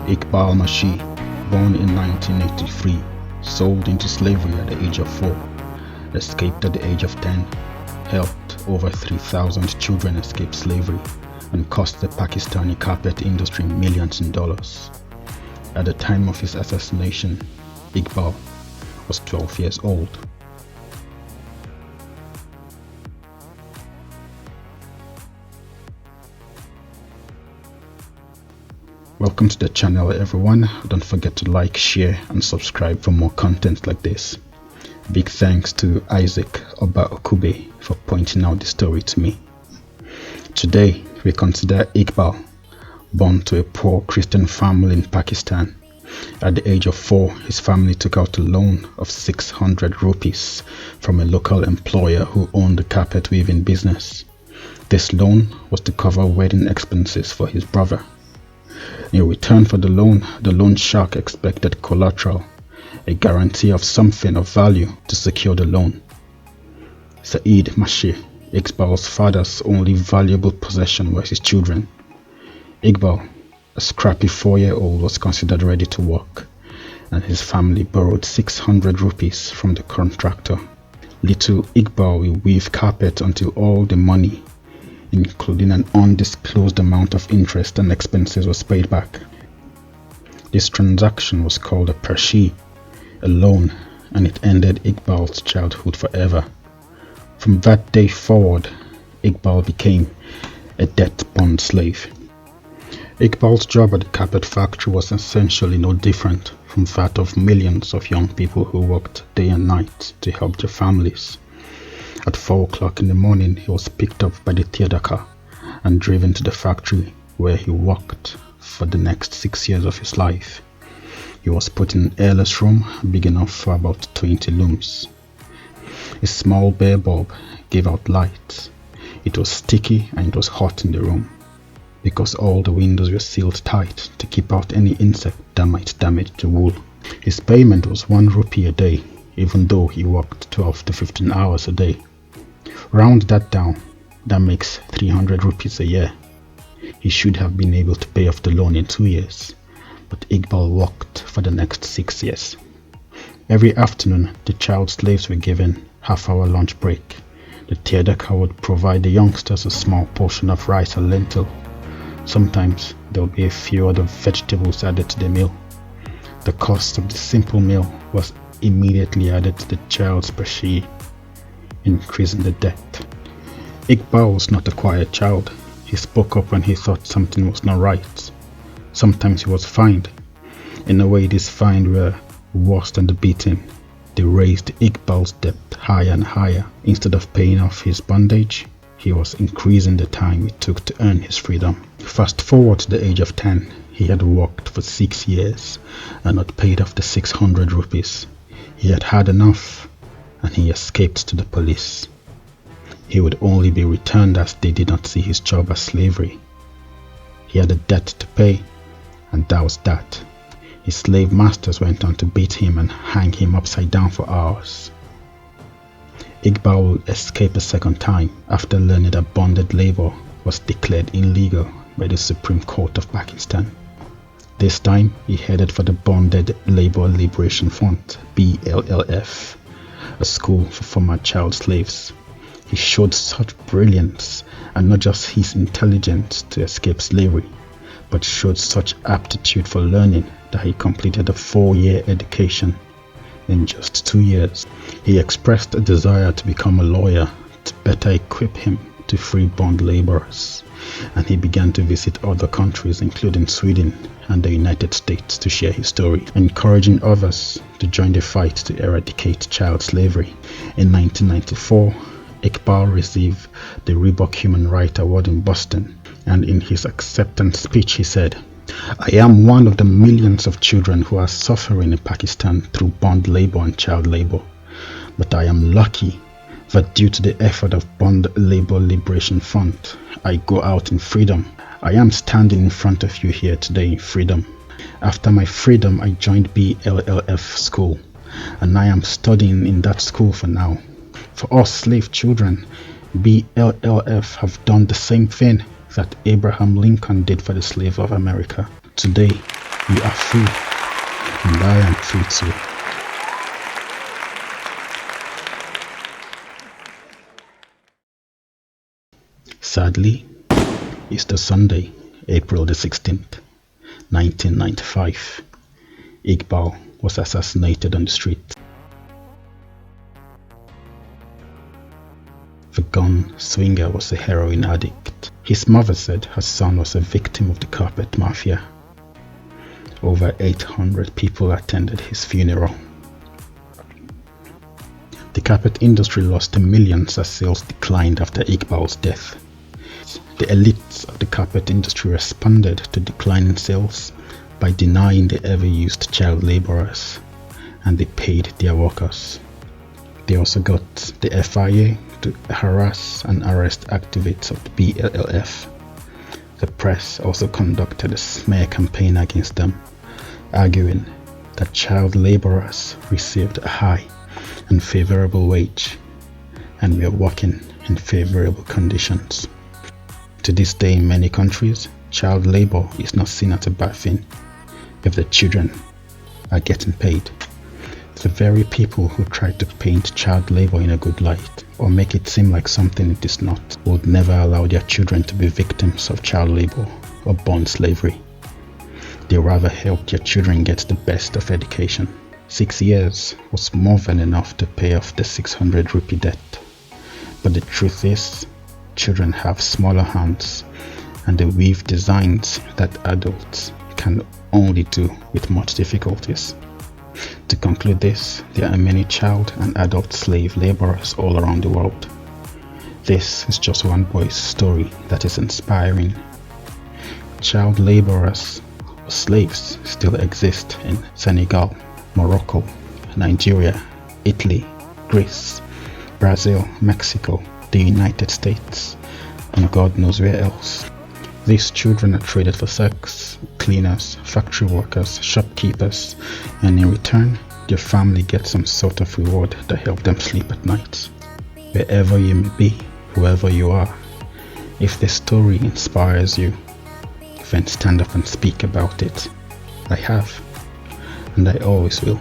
Iqbal Masih, born in 1983, sold into slavery at the age of 4, escaped at the age of 10, helped over 3,000 children escape slavery, and cost the Pakistani carpet industry millions in dollars. At the time of his assassination, Iqbal was 12 years old. Welcome to the channel, everyone. Don't forget to like, share and subscribe for more content like this. Big thanks to Isaac Oba-Okube for pointing out the story to me. Today we consider Iqbal, born to a poor Christian family in Pakistan. At the age of 4, his family took out a loan of 600 rupees from a local employer who owned a carpet weaving business. This loan was to cover wedding expenses for his brother. In return for the loan shark expected collateral, a guarantee of something of value to secure the loan. Saeed Masih, Iqbal's father's only valuable possession were his children. Iqbal, a scrappy 4-year-old, was considered ready to work, and his family borrowed 600 rupees from the contractor. Little Iqbal will weave carpet until all the money, including an undisclosed amount of interest and expenses, was paid back. This transaction was called a Pershi, a loan, and it ended Iqbal's childhood forever. From that day forward, Iqbal became a debt-bound slave. Iqbal's job at the carpet factory was essentially no different from that of millions of young people who worked day and night to help their families. At 4 o'clock in the morning, he was picked up by the theater car and driven to the factory, where he worked for the next 6 years of his life. He was put in an airless room big enough for about 20 looms. A small bare bulb gave out light. It was sticky and it was hot in the room, because all the windows were sealed tight to keep out any insect that might damage the wool. His payment was 1 rupee a day, even though he worked 12 to 15 hours a day. Round that down, that makes 300 rupees a year. He should have been able to pay off the loan in 2 years, but Iqbal worked for the next 6 years. Every afternoon, the child slaves were given half-hour lunch break. The theater car would provide the youngsters a small portion of rice or lentil. Sometimes there would be a few other vegetables added to the meal. The cost of the simple meal was immediately added to the child's Pershi, increasing the debt. Iqbal was not a quiet child. He spoke up when he thought something was not right. Sometimes he was fined. In a way, these fines were worse than the beating. They raised Iqbal's debt higher and higher. Instead of paying off his bondage, he was increasing the time it took to earn his freedom. Fast forward to the age of 10, he had worked for 6 years and not paid off the 600 rupees. He had had enough, and he escaped to the police. He would only be returned as they did not see his job as slavery. He had a debt to pay, and that was that. His slave masters went on to beat him and hang him upside down for hours. Iqbal would escape a second time after learning that bonded labor was declared illegal by the Supreme Court of Pakistan. This time, he headed for the Bonded Labor Liberation Front, BLLF, a school for former child slaves. He showed such brilliance, and not just his intelligence to escape slavery, but showed such aptitude for learning that he completed a 4-year education in just 2 years. He expressed a desire to become a lawyer to better equip him to free bond laborers, and he began to visit other countries, including Sweden and the United States, to share his story, encouraging others to join the fight to eradicate child slavery. In 1994, Iqbal received the Reebok Human Rights Award in Boston, and in his acceptance speech he said, "I am one of the millions of children who are suffering in Pakistan through bond labor and child labor, but I am lucky that due to the effort of Bond Labor Liberation Front, I go out in freedom. I am standing in front of you here today in freedom. After my freedom, I joined BLLF school, and I am studying in that school for now. For us slave children, BLLF have done the same thing that Abraham Lincoln did for the slave of America. Today, You are free, and I am free too. Sadly, Easter Sunday, April the 16th, 1995, Iqbal was assassinated on the street. The gun swinger was a heroin addict. His mother said her son was a victim of the carpet mafia. Over 800 people attended his funeral. The carpet industry lost millions as sales declined after Iqbal's death. The elites of the carpet industry responded to declining sales by denying they ever used child laborers, and they paid their workers. They also got the FIA to harass and arrest activists of the BLF. The press also conducted a smear campaign against them, arguing that child laborers received a high and favorable wage and were working in favorable conditions. To this day, in many countries, child labor is not seen as a bad thing if the children are getting paid. The very people who try to paint child labor in a good light or make it seem like something it is not would never allow their children to be victims of child labor or bond slavery. They rather help their children get the best of education. 6 years was more than enough to pay off the 600 rupee debt. But the truth is, children have smaller hands and they weave designs that adults can only do with much difficulties. To conclude this, there are many child and adult slave laborers all around the world. This is just one boy's story that is inspiring. Child laborers or slaves still exist in Senegal, Morocco, Nigeria, Italy, Greece, Brazil, Mexico, the United States, and God knows where else. These children are traded for sex, cleaners, factory workers, shopkeepers, and in return, their family gets some sort of reward that helps them sleep at night. Wherever you may be, whoever you are, if the story inspires you, then stand up and speak about it. I have, and I always will.